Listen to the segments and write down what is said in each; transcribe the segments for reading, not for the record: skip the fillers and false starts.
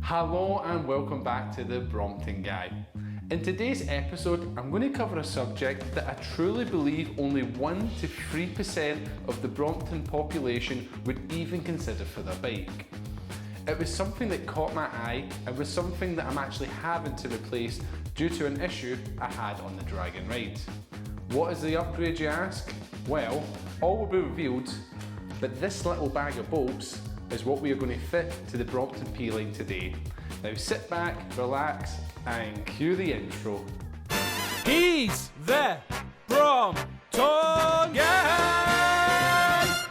Hello and welcome back to the Brompton Guy. In today's episode, I'm going to cover a subject that I truly believe only 1 to 3% of the Brompton population would even consider for their bike. It was something that caught my eye and was something that I'm actually having to replace due to an issue I had on the Dragon ride. What is the upgrade, you ask? Well, all will be revealed, but this little bag of bolts is what we are going to fit to the Brompton P Line today. Now sit back, relax, and cue the intro. He's the Brompton Guy!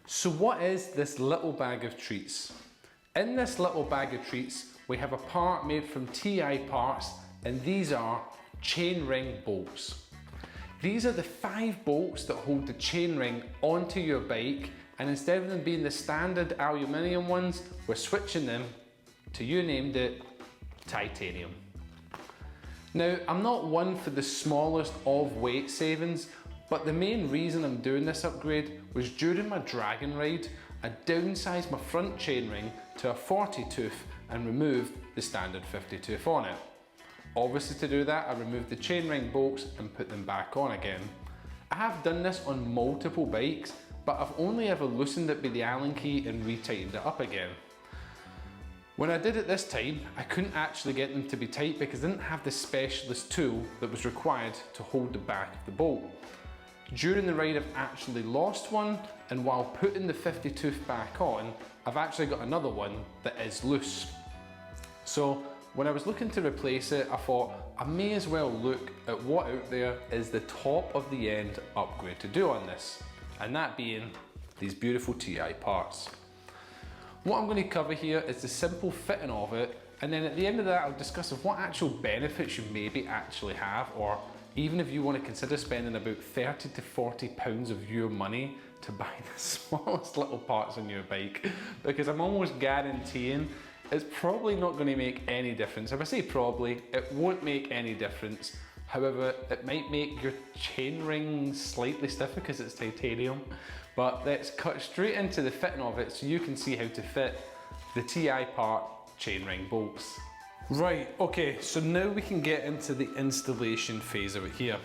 So what is this little bag of treats? In this little bag of treats, we have a part made from TI parts, and these are chainring bolts. These are the 5 bolts that hold the chainring onto your bike, and instead of them being the standard aluminium ones, we're switching them to, you named it, titanium. Now, I'm not one for the smallest of weight savings, but the main reason I'm doing this upgrade was during my Dragon ride, I downsized my front chainring to a 40 tooth and removed the standard 50 tooth on it. Obviously to do that, I removed the chainring bolts and put them back on again. I have done this on multiple bikes, but I've only ever loosened it with the Allen key and retightened it up again. When I did it this time, I couldn't actually get them to be tight because I didn't have the specialist tool that was required to hold the back of the bolt. During the ride I've actually lost one, and while putting the 50 tooth back on, I've actually got another one that is loose. So when I was looking to replace it, I thought I may as well look at what out there is the top of the end upgrade to do on this, and that being these beautiful TI parts. What I'm going to cover here is the simple fitting of it, and then at the end of that I'll discuss what actual benefits you maybe actually have, or even if you want to consider spending about 30 to 40 pounds of your money to buy the smallest little parts on your bike, because I'm almost guaranteeing it's probably not going to make any difference. If I say probably, it won't make any difference. However, it might make your chainring slightly stiffer because it's titanium. But let's cut straight into the fitting of it so you can see how to fit the TI part chainring bolts. Right, okay, so now we can get into the installation phase of it here.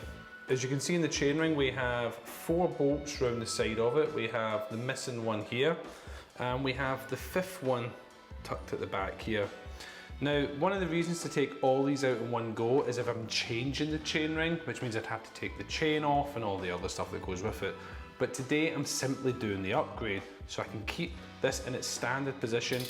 As you can see in the chainring, we have 4 bolts around the side of it. We have the missing one here, and we have the 5th one tucked at the back here. Now, one of the reasons to take all these out in one go is if I'm changing the chainring, which means I'd have to take the chain off and all the other stuff that goes with it. But today I'm simply doing the upgrade, so I can keep this in its standard position,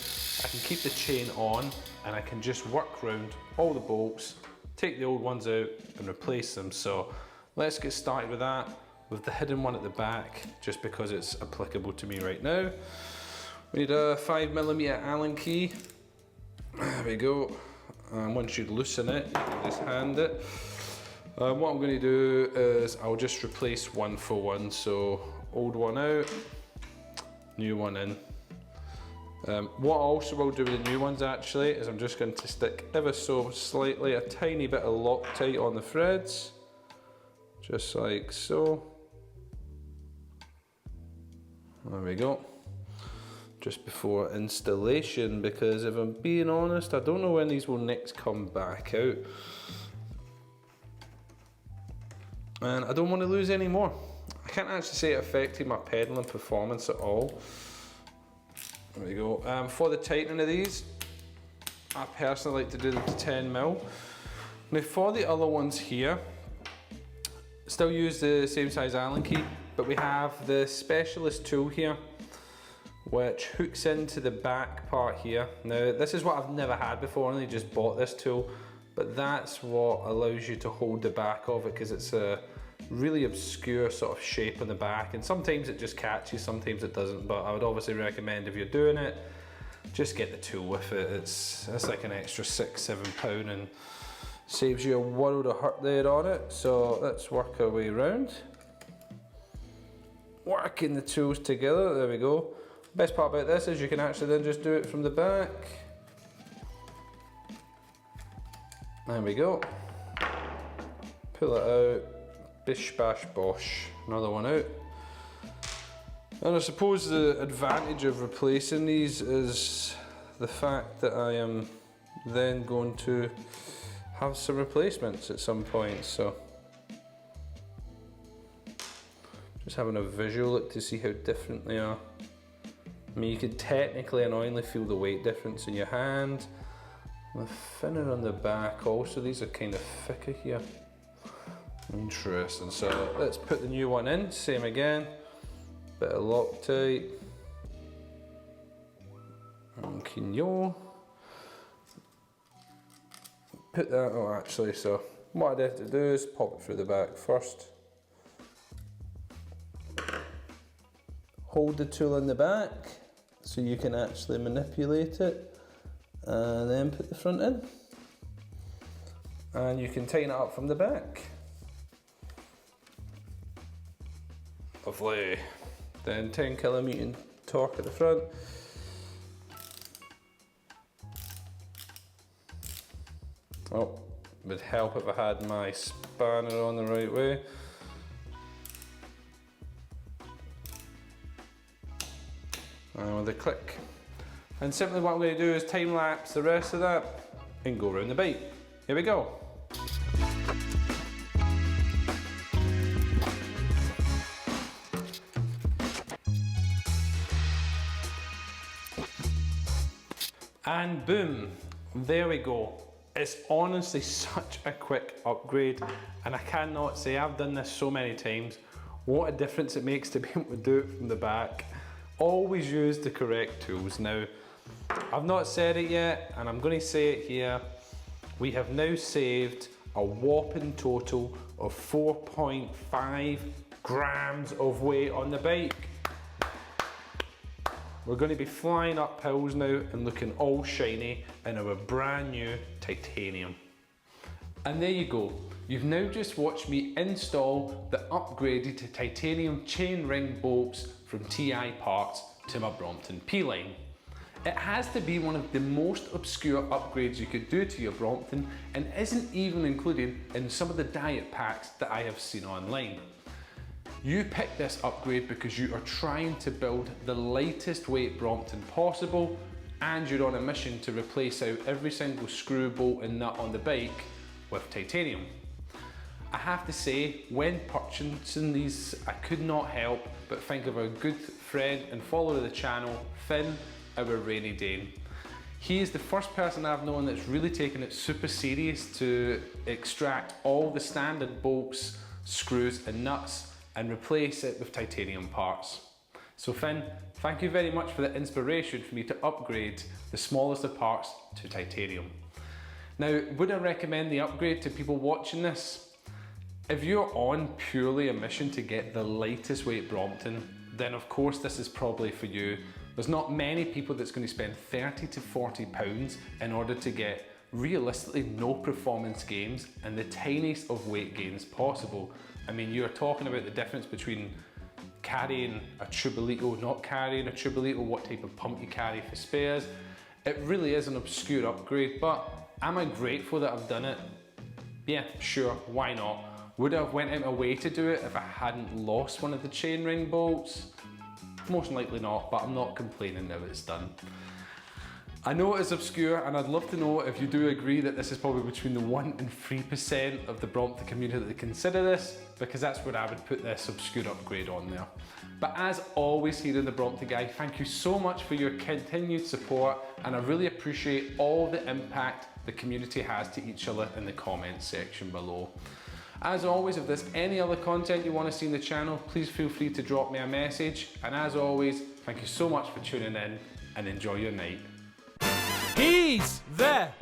I can keep the chain on, and I can just work around all the bolts, take the old ones out and replace them. So let's get started with that, with the hidden one at the back, just because it's applicable to me right now. We need a 5mm Allen key. There we go. And once you loosen it, you can just hand it. What I'm going to do is I'll just replace one for one. So old one out, new one in. What I also will do with the new ones actually is I'm just going to stick ever so slightly a tiny bit of Loctite on the threads, just like so. There we go. Just before installation, because if I'm being honest, I don't know when these will next come back out. And I don't want to lose any more. I can't actually say it affected my pedaling performance at all. There we go. For the tightening of these, I personally like to do them to 10mm. Now for the other ones here, still use the same size Allen key, but we have the specialist tool here, which hooks into the back part here. Now this is what I've never had before, I only just bought this tool, but that's what allows you to hold the back of it, because it's a really obscure sort of shape on the back, and sometimes it just catches, sometimes it doesn't, but I would obviously recommend if you're doing it, just get the tool with it. It's like an extra £6–7 and saves you a world of hurt there on it. So let's work our way around. Working the tools together, there we go. Best part about this is you can actually then just do it from the back. There we go. Pull it out, bish bash bosh, another one out. And I suppose the advantage of replacing these is the fact that I am then going to have some replacements at some point, so just having a visual look to see how different they are. I mean, you could technically annoyingly feel the weight difference in your hand. The thinner on the back also, these are kind of thicker here. Interesting, so let's put the new one in, same again. Bit of Loctite. Okay, no. Put that, oh actually, so what I have to do is pop it through the back first. Hold the tool in the back so you can actually manipulate it, and then put the front in. And you can tighten it up from the back. Lovely. Then 10 kN torque at the front. Oh, would help if I had my spanner on the right way. And with a click. And simply what I'm going to do is time lapse the rest of that and go around the bike. Here we go. And boom, there we go. It's honestly such a quick upgrade, and I cannot say, I've done this so many times, what a difference it makes to be able to do it from the back. Always use the correct tools. Now, I've not said it yet, and I'm going to say it here. We have now saved a whopping total of 4.5 grams of weight on the bike. We're going to be flying up hills now and looking all shiny in our brand new titanium. And there you go. You've now just watched me install the upgraded titanium chainring bolts from TI Parts to my Brompton P Line. It has to be one of the most obscure upgrades you could do to your Brompton, and isn't even included in some of the diet packs that I have seen online. You picked this upgrade because you are trying to build the lightest weight Brompton possible, and you're on a mission to replace out every single screw, bolt and nut on the bike with titanium. I have to say, when purchasing these, I could not help but think of our good friend and follower of the channel, Finn, our rainy Dane. He is the first person I've known that's really taken it super serious to extract all the standard bolts, screws and nuts and replace it with titanium parts. So Finn, thank you very much for the inspiration for me to upgrade the smallest of parts to titanium. Now, would I recommend the upgrade to people watching this? If you're on purely a mission to get the lightest weight Brompton, then of course this is probably for you. There's not many people that's going to spend 30 to 40 pounds in order to get realistically no performance gains and the tiniest of weight gains possible. I mean, you're talking about the difference between carrying a Tubolito, not carrying a Tubolito, what type of pump you carry for spares. It really is an obscure upgrade, but am I grateful that I've done it? Yeah, sure, why not? Would I have went out my way to do it if I hadn't lost one of the chainring bolts? Most likely not, but I'm not complaining now it's done. I know it is obscure, and I'd love to know if you do agree that this is probably between the 1% and 3% of the Brompton community that consider this, because that's where I would put this obscure upgrade on there. But as always here in the Brompton Guy, thank you so much for your continued support, and I really appreciate all the impact the community has to each other in the comments section below. As always, if there's any other content you want to see in the channel, please feel free to drop me a message. And as always, thank you so much for tuning in, and enjoy your night. He's there.